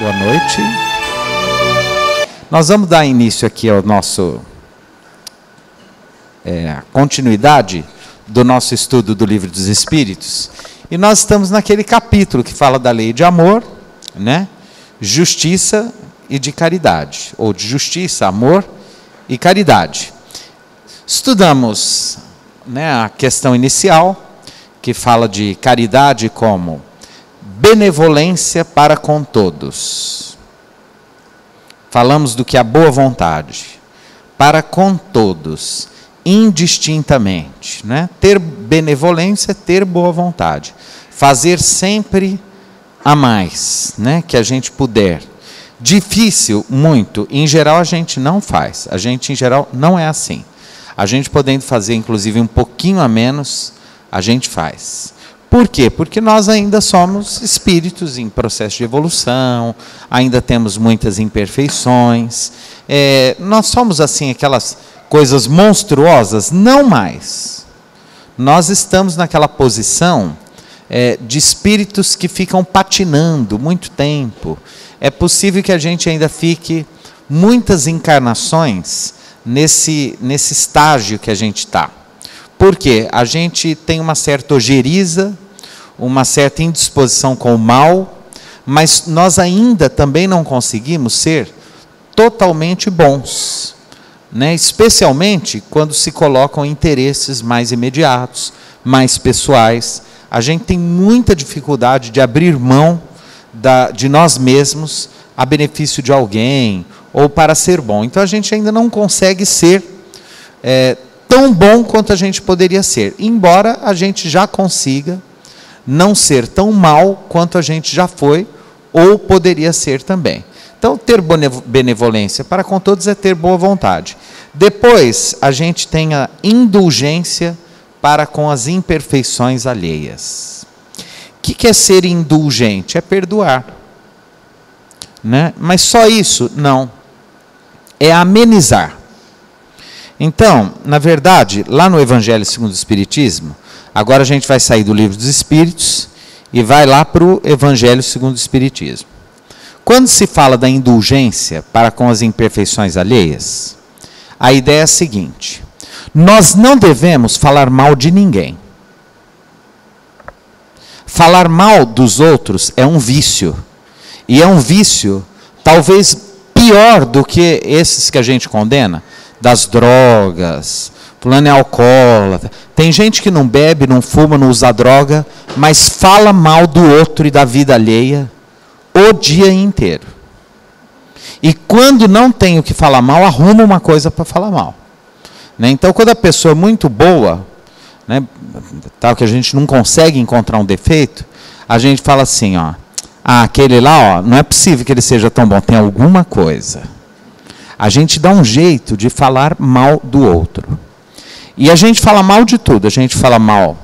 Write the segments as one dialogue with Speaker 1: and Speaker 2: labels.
Speaker 1: Boa noite. Nós vamos dar início aqui ao nosso continuidade do nosso estudo do Livro dos Espíritos. E nós estamos naquele capítulo que fala da lei de amor, né? Justiça e de caridade, ou de justiça, amor e caridade. Estudamos, né, a questão inicial, que fala de caridade como benevolência para com todos. Falamos do que é a boa vontade, para com todos, indistintamente, né? Ter benevolência é ter boa vontade, fazer sempre a mais, né, que a gente puder. Difícil, muito, em geral a gente não faz, a gente em geral não é assim. A gente podendo fazer inclusive um pouquinho a menos, a gente faz. Por quê? Porque nós ainda somos espíritos em processo de evolução, ainda temos muitas imperfeições, nós somos assim aquelas coisas monstruosas? Não mais. Nós estamos naquela posição de espíritos que ficam patinando muito tempo. É possível que a gente ainda fique muitas encarnações nesse estágio que a gente está. Por quê? A gente tem uma certa ojeriza, uma certa indisposição com o mal, mas nós ainda também não conseguimos ser totalmente bons, né? Especialmente quando se colocam interesses mais imediatos, mais pessoais. A gente tem muita dificuldade de abrir mão de nós mesmos a benefício de alguém ou para ser bom. Então a gente ainda não consegue ser tão bom quanto a gente poderia ser, embora a gente já consiga não ser tão mal quanto a gente já foi ou poderia ser também. Então, ter benevolência para com todos é ter boa vontade. Depois, a gente tem a indulgência para com as imperfeições alheias. O que é ser indulgente? É perdoar, né? Mas só isso? Não. É amenizar. Então, na verdade, lá no Evangelho segundo o Espiritismo, agora a gente vai sair do Livro dos Espíritos e vai lá para o Evangelho segundo o Espiritismo. Quando se fala da indulgência para com as imperfeições alheias, a ideia é a seguinte: nós não devemos falar mal de ninguém. Falar mal dos outros é um vício. E é um vício talvez pior do que esses que a gente condena, das drogas, fulano é alcoólatra. Tem gente que não bebe, não fuma, não usa droga, mas fala mal do outro e da vida alheia o dia inteiro. E quando não tem o que falar mal, arruma uma coisa para falar mal, né? Então, quando a pessoa é muito boa, né, tal que a gente não consegue encontrar um defeito, a gente fala assim, ó, aquele lá, ó, não é possível que ele seja tão bom, tem alguma coisa. A gente dá um jeito de falar mal do outro. E a gente fala mal de tudo. A gente fala mal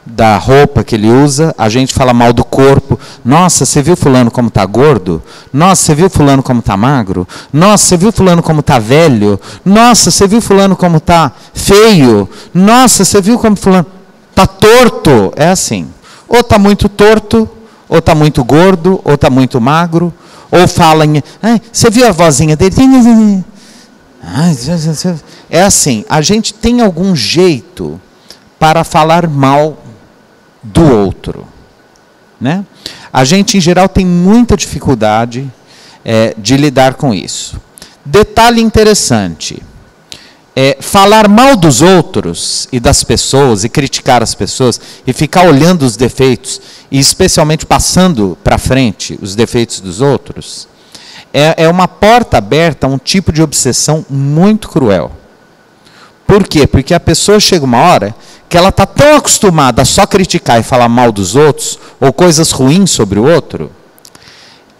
Speaker 1: da roupa que ele usa, a gente fala mal do corpo. Nossa, você viu fulano como está gordo? Nossa, você viu fulano como está magro? Nossa, você viu fulano como está velho? Nossa, você viu fulano como está feio? Nossa, você viu como fulano está torto? É assim. Ou está muito torto, ou está muito gordo, ou está muito magro. Ou fala em... você viu a vozinha dele? É assim, a gente tem algum jeito para falar mal do outro, né? A gente, em geral, tem muita dificuldade de lidar com isso. Detalhe interessante, falar mal dos outros e das pessoas, e criticar as pessoas, e ficar olhando os defeitos, e especialmente passando para frente os defeitos dos outros, é uma porta aberta a um tipo de obsessão muito cruel. Por quê? Porque a pessoa chega uma hora que ela está tão acostumada a só criticar e falar mal dos outros, ou coisas ruins sobre o outro,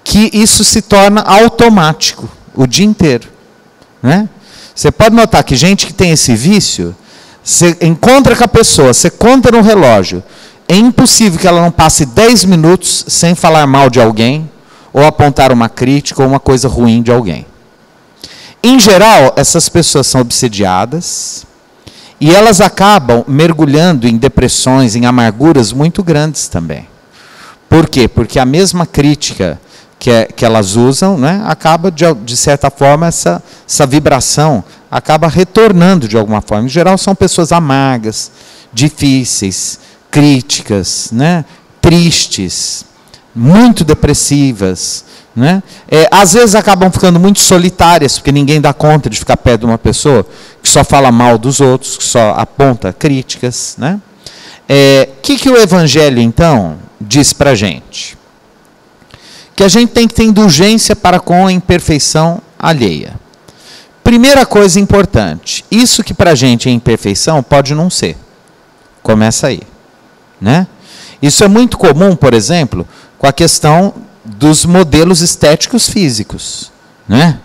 Speaker 1: que isso se torna automático o dia inteiro, né? Você pode notar que gente que tem esse vício, você encontra com a pessoa, você conta no relógio, é impossível que ela não passe 10 minutos sem falar mal de alguém, ou apontar uma crítica, ou uma coisa ruim de alguém. Em geral, essas pessoas são obsediadas, e elas acabam mergulhando em depressões, em amarguras muito grandes também. Por quê? Porque a mesma crítica que elas usam, né, acaba, de certa forma, essa vibração acaba retornando de alguma forma. Em geral, são pessoas amargas, difíceis, críticas, né, tristes, muito depressivas, né? Às vezes acabam ficando muito solitárias, porque ninguém dá conta de ficar perto de uma pessoa que só fala mal dos outros, que só aponta críticas, né? Que o Evangelho, então, diz para a gente? Que a gente tem que ter indulgência para com a imperfeição alheia. Primeira coisa importante, isso que para a gente é imperfeição pode não ser. Começa aí, né? Isso é muito comum, por exemplo, com a questão dos modelos estéticos físicos, né?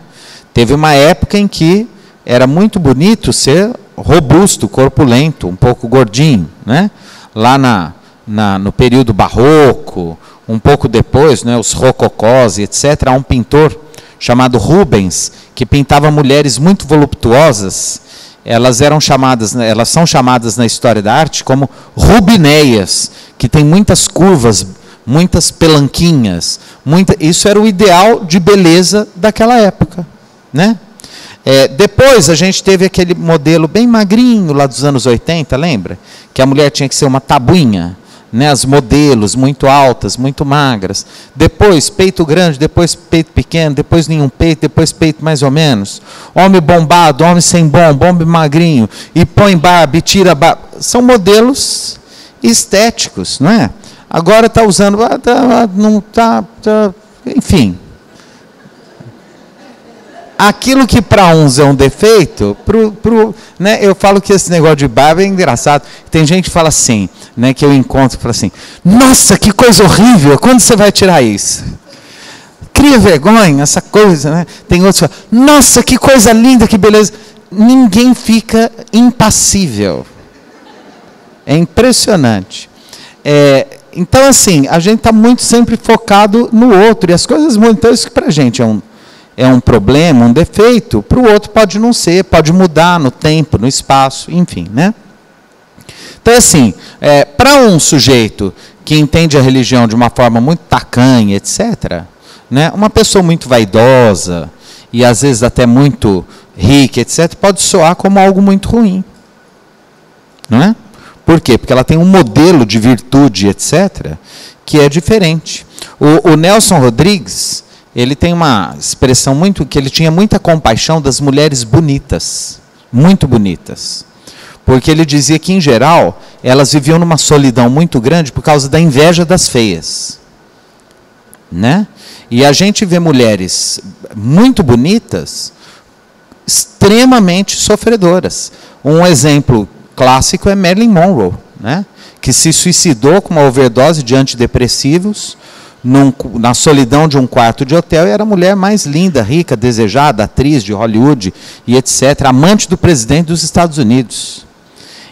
Speaker 1: Teve uma época em que era muito bonito ser robusto, corpulento, um pouco gordinho, né? Lá no período barroco, um pouco depois, né, os rococós e etc., há um pintor chamado Rubens, que pintava mulheres muito voluptuosas. Elas são chamadas na história da arte como rubineias, que tem muitas curvas, muitas pelanquinhas. Isso era o ideal de beleza daquela época, né? Depois a gente teve aquele modelo bem magrinho lá dos anos 80, lembra? Que a mulher tinha que ser uma tabuinha, né? As modelos muito altas, muito magras. Depois peito grande, depois peito pequeno, depois nenhum peito, depois peito mais ou menos. Homem bombado, homem sem bomba, homem magrinho, e põe barba e tira barba. São modelos estéticos, não é? Agora está usando, não está, enfim. Aquilo que para uns é um defeito, né, eu falo que esse negócio de barba é engraçado. Tem gente que fala assim, né, que eu encontro, que fala assim, nossa, que coisa horrível, quando você vai tirar isso? Cria vergonha, essa coisa, né? Tem outros que falam, nossa, que coisa linda, que beleza. Ninguém fica impassível. É impressionante. Então, assim, a gente está muito sempre focado no outro, e as coisas mudam. Então, isso que para a gente é um problema, um defeito, para o outro pode não ser, pode mudar no tempo, no espaço, enfim, né? Então, assim, para um sujeito que entende a religião de uma forma muito tacanha, etc., né, uma pessoa muito vaidosa, e às vezes até muito rica, etc., pode soar como algo muito ruim. Não é? Por quê? Porque ela tem um modelo de virtude, etc., que é diferente. O Nelson Rodrigues, ele tem uma expressão que ele tinha muita compaixão das mulheres bonitas, muito bonitas. Porque ele dizia que, em geral, elas viviam numa solidão muito grande por causa da inveja das feias. Né? E a gente vê mulheres muito bonitas, extremamente sofredoras. Um exemplo clássico é Marilyn Monroe, né? Que se suicidou com uma overdose de antidepressivos, na solidão de um quarto de hotel, e era a mulher mais linda, rica, desejada, atriz de Hollywood e etc., amante do presidente dos Estados Unidos.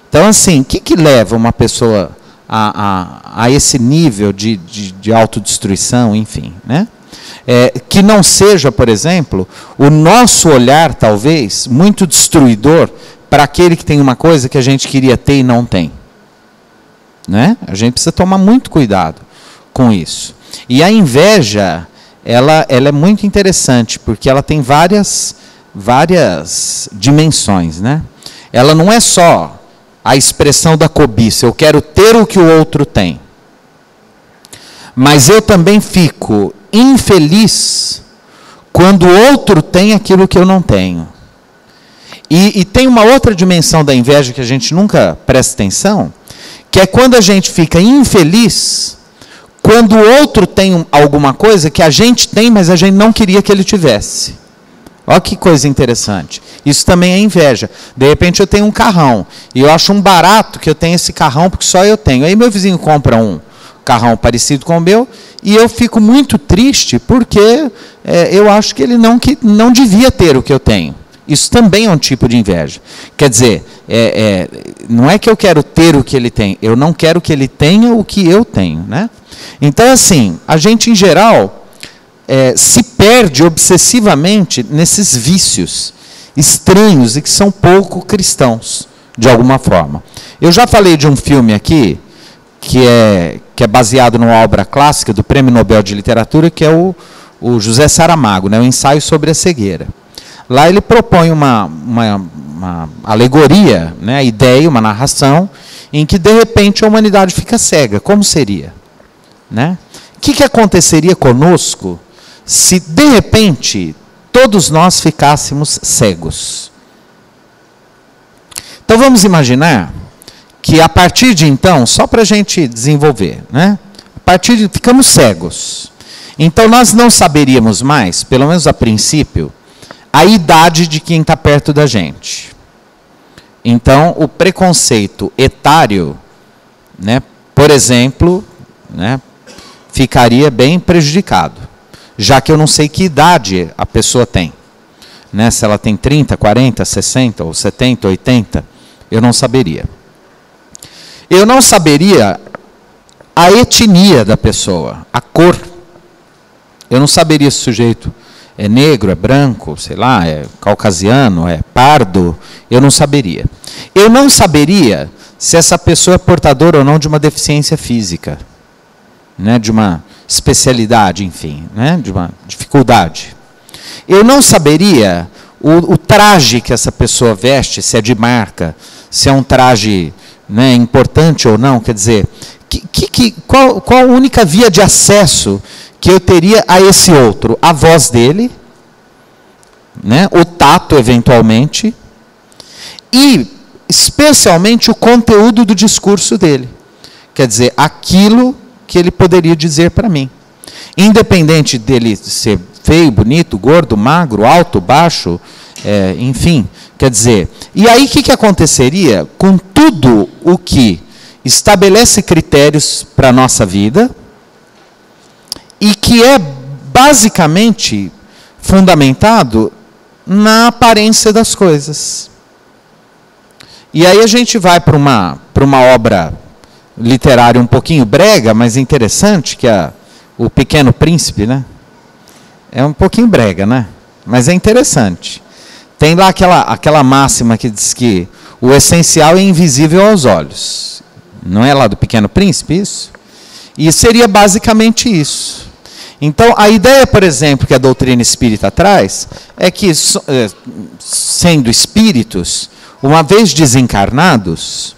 Speaker 1: Então, assim, o que leva uma pessoa a esse nível de autodestruição, enfim, né? Que não seja, por exemplo, o nosso olhar, talvez, muito destruidor para aquele que tem uma coisa que a gente queria ter e não tem. Né? A gente precisa tomar muito cuidado com isso. E a inveja, ela é muito interessante, porque ela tem várias dimensões. Né? Ela não é só a expressão da cobiça, eu quero ter o que o outro tem. Mas eu também fico infeliz quando o outro tem aquilo que eu não tenho. E tem uma outra dimensão da inveja que a gente nunca presta atenção, que é quando a gente fica infeliz quando o outro tem alguma coisa que a gente tem, mas a gente não queria que ele tivesse. Olha que coisa interessante. Isso também é inveja. De repente eu tenho um carrão, e eu acho um barato que eu tenho esse carrão, porque só eu tenho. Aí meu vizinho compra um carrão parecido com o meu, e eu fico muito triste, porque eu acho que ele não devia ter o que eu tenho. Isso também é um tipo de inveja. Quer dizer, não é que eu quero ter o que ele tem, eu não quero que ele tenha o que eu tenho. Né? Então, assim, a gente, em geral, se perde obsessivamente nesses vícios estranhos e que são pouco cristãos, de alguma forma. Eu já falei de um filme aqui, que é baseado numa obra clássica do Prêmio Nobel de Literatura, que é o o José Saramago, né, o ensaio sobre a cegueira. Lá ele propõe uma alegoria, né, a ideia, uma narração, em que de repente a humanidade fica cega. Como seria? Né? O que aconteceria conosco se de repente todos nós ficássemos cegos? Então vamos imaginar que a partir de então, só para a gente desenvolver, né? A partir de ficamos cegos. Então nós não saberíamos mais, pelo menos a princípio, a idade de quem está perto da gente. Então o preconceito etário, né, por exemplo, né, ficaria bem prejudicado, já que eu não sei que idade a pessoa tem. Né, se ela tem 30, 40, 60, ou 70, 80, eu não saberia. Eu não saberia a etnia da pessoa, a cor. Eu não saberia se o sujeito é negro, é branco, sei lá, é caucasiano, é pardo. Eu não saberia. Eu não saberia se essa pessoa é portadora ou não de uma deficiência física, né, de uma especialidade, enfim, né, de uma dificuldade. Eu não saberia o traje que essa pessoa veste, se é de marca, se é um traje, né, importante ou não. Quer dizer, qual a única via de acesso que eu teria a esse outro? A voz dele, né, o tato, eventualmente, e especialmente o conteúdo do discurso dele. Quer dizer, aquilo que ele poderia dizer para mim. Independente dele ser feio, bonito, gordo, magro, alto, baixo, enfim, quer dizer, e aí o que aconteceria com tudo o que estabelece critérios para a nossa vida e que é basicamente fundamentado na aparência das coisas? E aí a gente vai para uma obra literária um pouquinho brega, mas interessante, que é O Pequeno Príncipe, né? É um pouquinho brega, né? Mas é interessante. Tem lá aquela máxima que diz que o essencial é invisível aos olhos. Não é lá do Pequeno Príncipe isso? E seria basicamente isso. Então, a ideia, por exemplo, que a doutrina espírita traz, é que, sendo espíritos, uma vez desencarnados,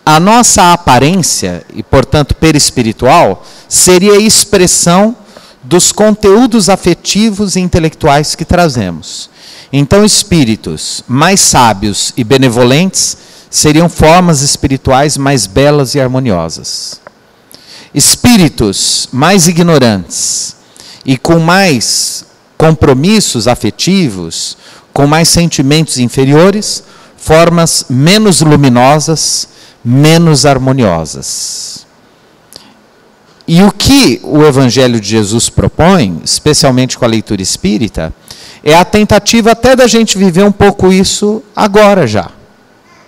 Speaker 1: a nossa aparência, e portanto perispiritual, seria a expressão dos conteúdos afetivos e intelectuais que trazemos. Então, espíritos mais sábios e benevolentes seriam formas espirituais mais belas e harmoniosas. Espíritos mais ignorantes e com mais compromissos afetivos, com mais sentimentos inferiores, formas menos luminosas, menos harmoniosas. E o que o Evangelho de Jesus propõe, especialmente com a leitura espírita, é a tentativa até da gente viver um pouco isso agora já,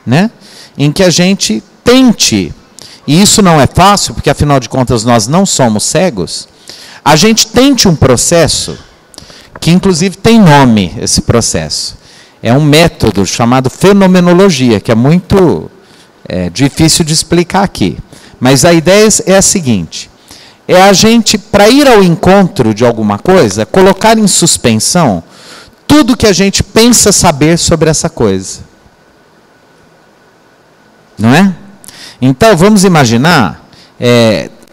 Speaker 1: né? Em que a gente tente, e isso não é fácil, porque afinal de contas nós não somos cegos, a gente tente um processo, que inclusive tem nome esse processo. É um método chamado fenomenologia, que é muito difícil de explicar aqui. Mas a ideia é a seguinte: é a gente, para ir ao encontro de alguma coisa, colocar em suspensão tudo que a gente pensa saber sobre essa coisa. Não é? Então, vamos imaginar,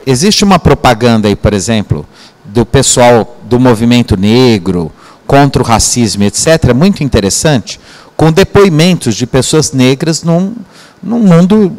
Speaker 1: existe uma propaganda aí, por exemplo, do pessoal do movimento negro, contra o racismo, etc., muito interessante, com depoimentos de pessoas negras num mundo,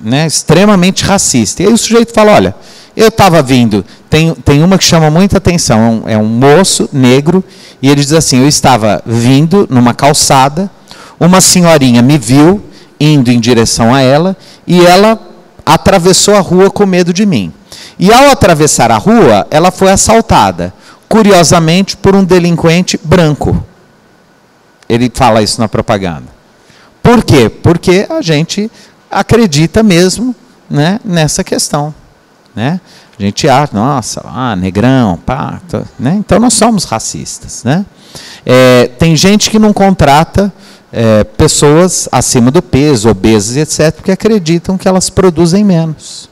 Speaker 1: né, extremamente racista. E aí o sujeito fala, olha, eu estava vindo, tem uma que chama muita atenção, é um moço negro, e ele diz assim, eu estava vindo numa calçada, uma senhorinha me viu, indo em direção a ela, e ela atravessou a rua com medo de mim. E ao atravessar a rua, ela foi assaltada, curiosamente, por um delinquente branco. Ele fala isso na propaganda. Por quê? Porque a gente acredita mesmo, né, nessa questão. Né? A gente acha, nossa, negrão, pá, né? Então nós somos racistas. Né? Tem gente que não contrata pessoas acima do peso, obesas, etc., porque acreditam que elas produzem menos.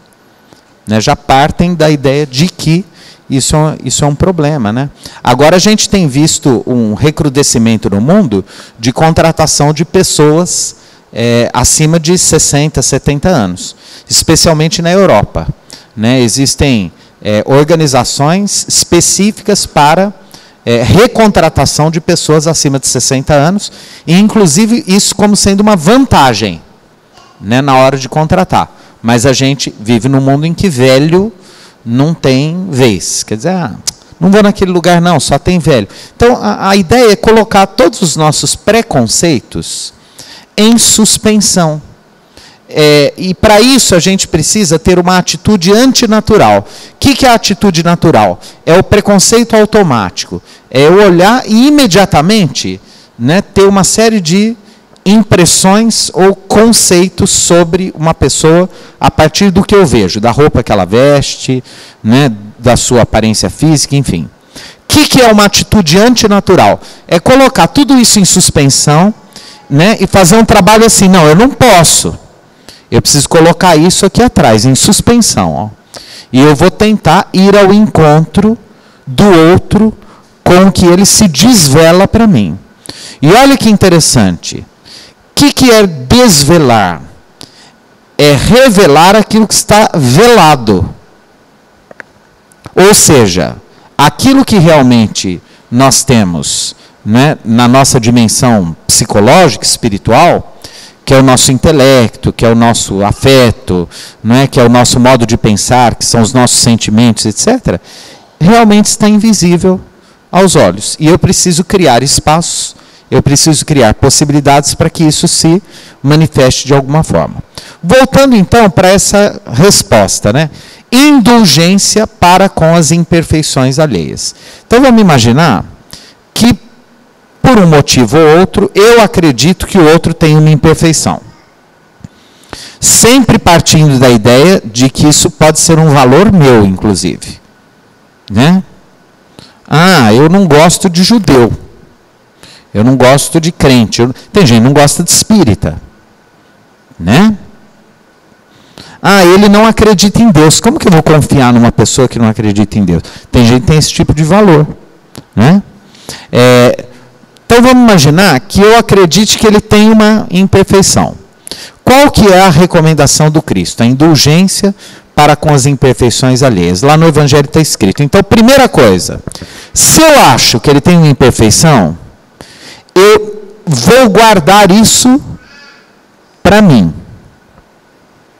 Speaker 1: Né? Já partem da ideia de que isso é um problema, né? Agora a gente tem visto um recrudescimento no mundo de contratação de pessoas acima de 60, 70 anos, especialmente na Europa, né? Existem organizações específicas para recontratação de pessoas acima de 60 anos, e inclusive isso como sendo uma vantagem, né, na hora de contratar. Mas a gente vive num mundo em que velho não tem vez. Quer dizer, não vou naquele lugar não, só tem velho. Então, a ideia é colocar todos os nossos preconceitos em suspensão. E para isso a gente precisa ter uma atitude antinatural. O que é a atitude natural? É o preconceito automático. É eu olhar e imediatamente, né, ter uma série de impressões ou conceitos sobre uma pessoa a partir do que eu vejo, da roupa que ela veste, né, da sua aparência física, enfim. O que é uma atitude antinatural? É colocar tudo isso em suspensão, né, e fazer um trabalho assim, não, eu não posso. Eu preciso colocar isso aqui atrás, em suspensão. Ó. E eu vou tentar ir ao encontro do outro com o que ele se desvela para mim. E olha que interessante. O que é desvelar? É revelar aquilo que está velado. Ou seja, aquilo que realmente nós temos, né, na nossa dimensão psicológica, espiritual, que é o nosso intelecto, que é o nosso afeto, não é, que é o nosso modo de pensar, que são os nossos sentimentos, etc., realmente está invisível aos olhos. E eu preciso criar espaços, eu preciso criar possibilidades para que isso se manifeste de alguma forma. Voltando então para essa resposta, né? Indulgência para com as imperfeições alheias. Então vamos imaginar que, por um motivo ou outro, eu acredito que o outro tem uma imperfeição. Sempre partindo da ideia de que isso pode ser um valor meu, inclusive. Né? Eu não gosto de judeu. Eu não gosto de crente. Tem gente que não gosta de espírita. Né? Ele não acredita em Deus. Como que eu vou confiar numa pessoa que não acredita em Deus? Tem gente que tem esse tipo de valor. Né? Então vamos imaginar que eu acredite que ele tem uma imperfeição. Qual que é a recomendação do Cristo? A indulgência para com as imperfeições alheias. Lá no Evangelho está escrito. Então, primeira coisa, se eu acho que ele tem uma imperfeição, eu vou guardar isso para mim.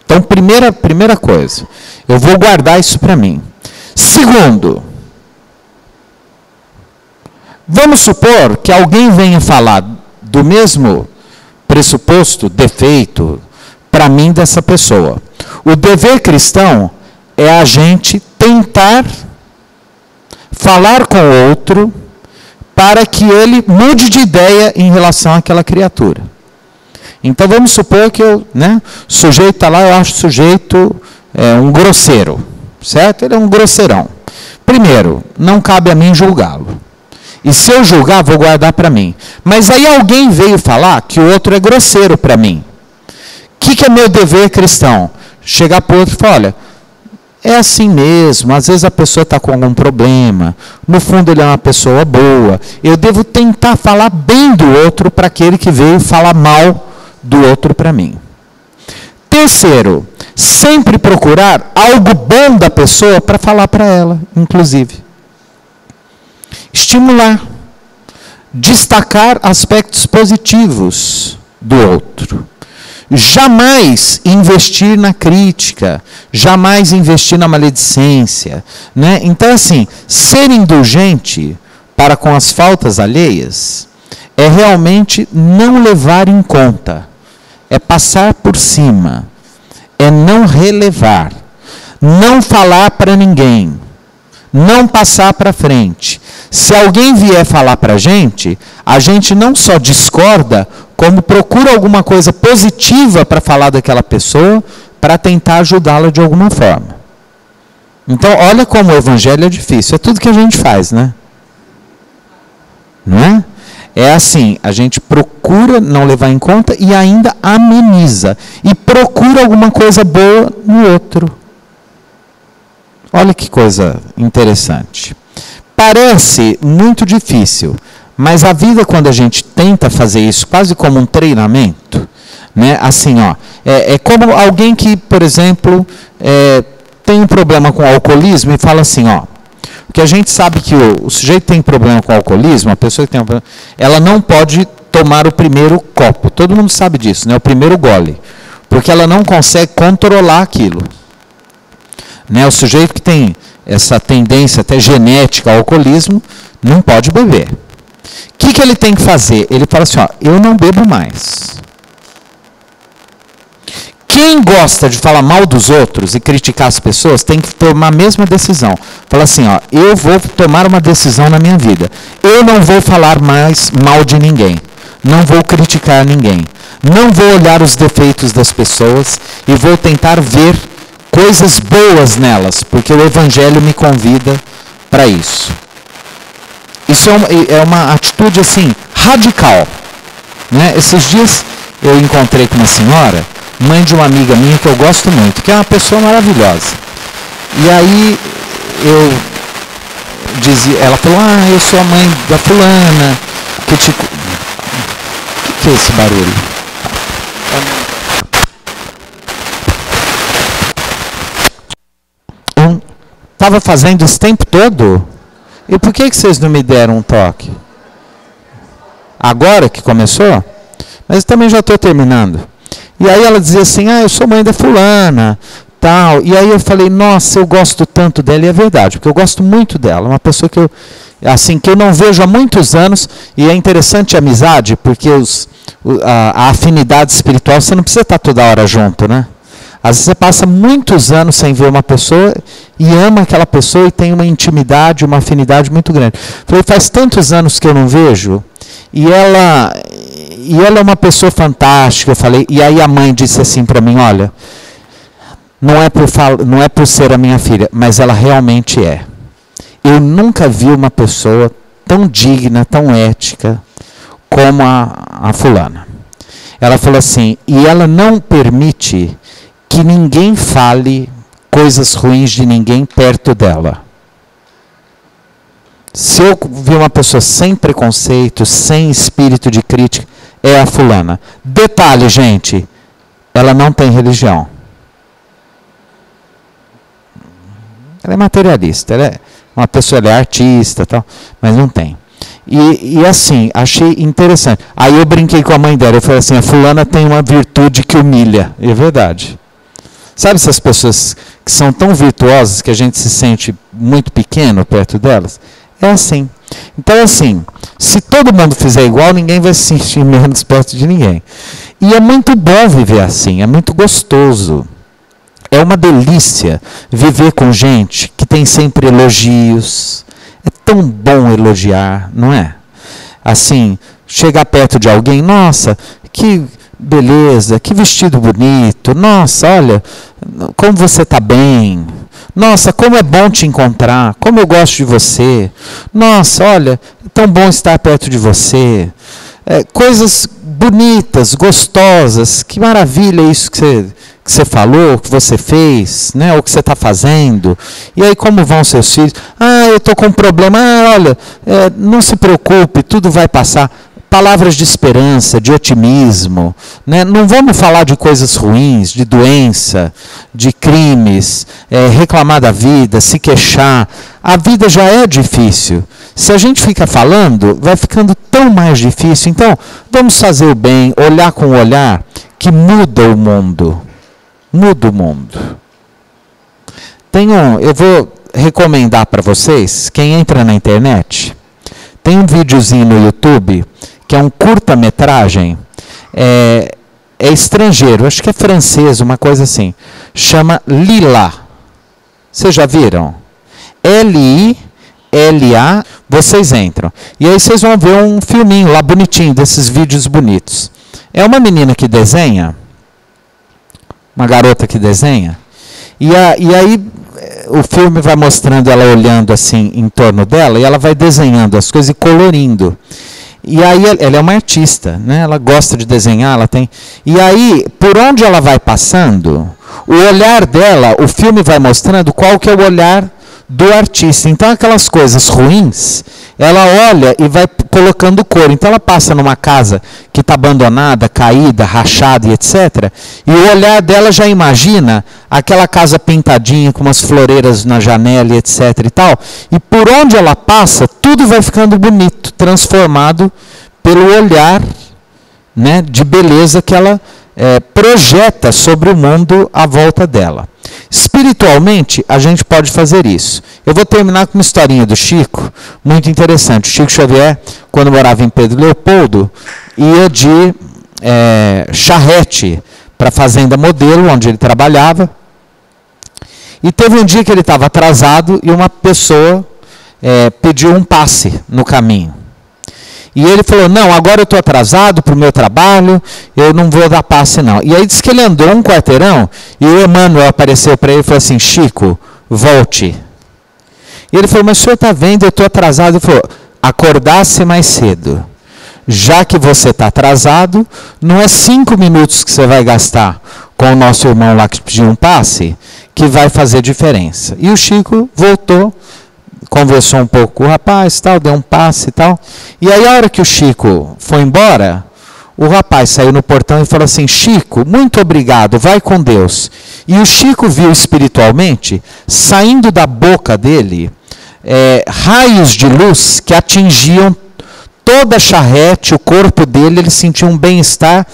Speaker 1: Então, primeira coisa, eu vou guardar isso para mim. Segundo, vamos supor que alguém venha falar do mesmo pressuposto, defeito, para mim dessa pessoa. O dever cristão é a gente tentar falar com o outro para que ele mude de ideia em relação àquela criatura. Então vamos supor que o sujeito está lá, eu acho o sujeito um grosseiro, certo? Ele é um grosseirão. Primeiro, não cabe a mim julgá-lo. E se eu julgar, vou guardar para mim. Mas aí alguém veio falar que o outro é grosseiro para mim. O que é meu dever cristão? Chegar para o outro e falar, olha, é assim mesmo, às vezes a pessoa está com algum problema, no fundo ele é uma pessoa boa, eu devo tentar falar bem do outro para aquele que veio falar mal do outro para mim. Terceiro, sempre procurar algo bom da pessoa para falar para ela, inclusive. Estimular, destacar aspectos positivos do outro. Jamais investir na crítica, jamais investir na maledicência. Né? Então, assim, ser indulgente para com as faltas alheias é realmente não levar em conta, é passar por cima, é não relevar, não falar para ninguém, não passar para frente. Se alguém vier falar para a gente não só discorda, como procura alguma coisa positiva para falar daquela pessoa, para tentar ajudá-la de alguma forma. Então, olha como o evangelho é difícil. É tudo que a gente faz, né? Não é? É assim, a gente procura não levar em conta e ainda ameniza. E procura alguma coisa boa no outro. Olha que coisa interessante. Parece muito difícil, mas a vida, quando a gente tenta fazer isso, quase como um treinamento, né? Assim, ó, é como alguém que, por exemplo, tem um problema com o alcoolismo e fala assim, ó, porque a gente sabe que o sujeito tem problema com o alcoolismo, a pessoa que tem um problema, ela não pode tomar o primeiro copo. Todo mundo sabe disso, né? O primeiro gole, porque ela não consegue controlar aquilo. Né? O sujeito que tem essa tendência até genética ao alcoolismo não pode beber. O que ele tem que fazer? Ele fala assim, ó, eu não bebo mais. Quem gosta de falar mal dos outros e criticar as pessoas tem que tomar a mesma decisão. Fala assim, ó, eu vou tomar uma decisão na minha vida. Eu não vou falar mais mal de ninguém. Não vou criticar ninguém. Não vou olhar os defeitos das pessoas e vou tentar ver coisas boas nelas, porque o Evangelho me convida para isso. Isso é uma atitude assim, radical. Né? Esses dias eu encontrei com uma senhora, mãe de uma amiga minha que eu gosto muito, que é uma pessoa maravilhosa. E aí ela falou, eu sou a mãe da fulana, que é esse barulho? Estava fazendo esse tempo todo? E por que vocês não me deram um toque? Agora que começou? Mas eu também já estou terminando. E aí ela dizia assim, eu sou mãe da fulana, tal. E aí eu falei, nossa, eu gosto tanto dela, e é verdade, porque eu gosto muito dela. Uma pessoa que eu não vejo há muitos anos, e é interessante a amizade, porque a afinidade espiritual, você não precisa estar toda hora junto, né? Às vezes você passa muitos anos sem ver uma pessoa e ama aquela pessoa e tem uma intimidade, uma afinidade muito grande. Falei, faz tantos anos que eu não vejo, e ela é uma pessoa fantástica. Eu falei, e aí a mãe disse assim para mim, olha, não é por ser a minha filha, mas ela realmente é. Eu nunca vi uma pessoa tão digna, tão ética como a fulana. Ela falou assim, e ela não permite que ninguém fale coisas ruins de ninguém perto dela. Se eu vi uma pessoa sem preconceito, sem espírito de crítica, é a fulana. Detalhe, gente, ela não tem religião. Ela é materialista, ela é uma pessoa, ela é artista, tal, mas não tem. E assim, achei interessante. Aí eu brinquei com a mãe dela, eu falei assim, a fulana tem uma virtude que humilha. E é verdade. Sabe essas pessoas que são tão virtuosas que a gente se sente muito pequeno perto delas? É assim. Então, assim, se todo mundo fizer igual, ninguém vai se sentir menos perto de ninguém. E é muito bom viver assim, é muito gostoso. É uma delícia viver com gente que tem sempre elogios. É tão bom elogiar, não é? Assim, chegar perto de alguém, nossa, que beleza, que vestido bonito, nossa, olha, como você está bem, nossa, como é bom te encontrar, como eu gosto de você, nossa, olha, é tão bom estar perto de você, coisas bonitas, gostosas, que maravilha isso que você falou, que você fez, né, o que você está fazendo, e aí como vão seus filhos? Eu estou com um problema, olha, não se preocupe, tudo vai passar. Palavras de esperança, de otimismo, né? Não vamos falar de coisas ruins, de doença, de crimes, reclamar da vida, se queixar. A vida já é difícil. Se a gente fica falando, vai ficando tão mais difícil. Então, vamos fazer o bem, olhar com o olhar que muda o mundo. Muda o mundo. Eu vou recomendar para vocês, quem entra na internet, tem um videozinho no YouTube, que é um curta-metragem, é estrangeiro, acho que é francês, uma coisa assim, chama Lila. Vocês já viram? L-I-L-A, vocês entram. E aí vocês vão ver um filminho lá bonitinho, desses vídeos bonitos. É uma menina que desenha, uma garota que desenha, e aí o filme vai mostrando ela olhando assim em torno dela, e ela vai desenhando as coisas e colorindo. E aí ela é uma artista, né? Ela gosta de desenhar, ela tem. E aí, por onde ela vai passando, o olhar dela, o filme vai mostrando qual que é o olhar do artista. Então aquelas coisas ruins, ela olha e vai colocando cor. Então ela passa numa casa que está abandonada, caída, rachada e etc. E o olhar dela já imagina aquela casa pintadinha com umas floreiras na janela e etc. e tal. E por onde ela passa, tudo vai ficando bonito, transformado pelo olhar, né, de beleza que ela projeta sobre o mundo à volta dela. Espiritualmente, a gente pode fazer isso. Eu vou terminar com uma historinha do Chico, muito interessante. O Chico Xavier, quando morava em Pedro Leopoldo, ia de charrete para a Fazenda Modelo, onde ele trabalhava. E teve um dia que ele estava atrasado e uma pessoa pediu um passe no caminho. E ele falou, não, agora eu estou atrasado para o meu trabalho, eu não vou dar passe não. E aí disse que ele andou um quarteirão e o Emmanuel apareceu para ele e falou assim, Chico, volte. E ele falou, mas o senhor está vendo, eu estou atrasado. Ele falou, acordasse mais cedo. Já que você está atrasado, não é 5 minutos que você vai gastar com o nosso irmão lá que pediu um passe, que vai fazer diferença. E o Chico voltou, conversou um pouco com o rapaz, tal, deu um passe e tal. E aí a hora que o Chico foi embora, o rapaz saiu no portão e falou assim, Chico, muito obrigado, vai com Deus. E o Chico viu espiritualmente, saindo da boca dele, raios de luz que atingiam toda a charrete, o corpo dele, ele sentia um bem-estar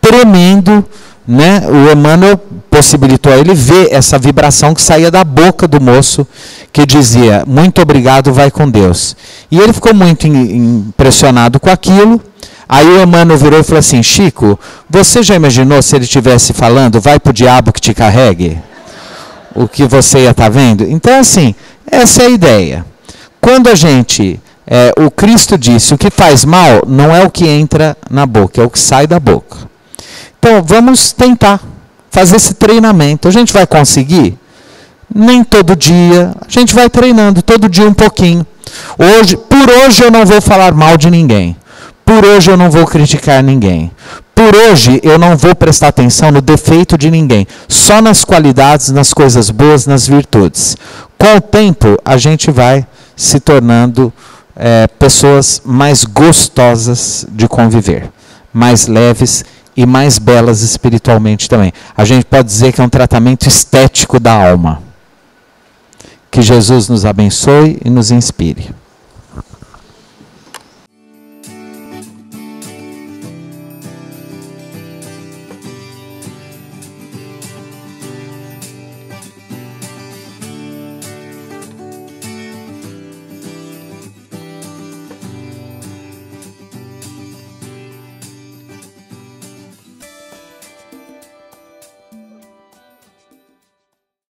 Speaker 1: tremendo, né? O Emmanuel possibilitou a ele ver essa vibração que saía da boca do moço, que dizia, muito obrigado, vai com Deus. E ele ficou muito impressionado com aquilo. Aí o Emmanuel virou e falou assim, Chico, você já imaginou se ele estivesse falando, vai para o diabo que te carregue? O que você ia estar vendo? Então, assim, essa é a ideia. Quando a gente, o Cristo disse, o que faz mal não é o que entra na boca, é o que sai da boca. Então, vamos tentar fazer esse treinamento. A gente vai conseguir? Nem todo dia. A gente vai treinando, todo dia um pouquinho. Por hoje eu não vou falar mal de ninguém. Por hoje eu não vou criticar ninguém. Por hoje eu não vou prestar atenção no defeito de ninguém. Só nas qualidades, nas coisas boas, nas virtudes. Com o tempo, a gente vai se tornando pessoas mais gostosas de conviver. Mais leves e mais belas espiritualmente também. A gente pode dizer que é um tratamento estético da alma. Que Jesus nos abençoe e nos inspire.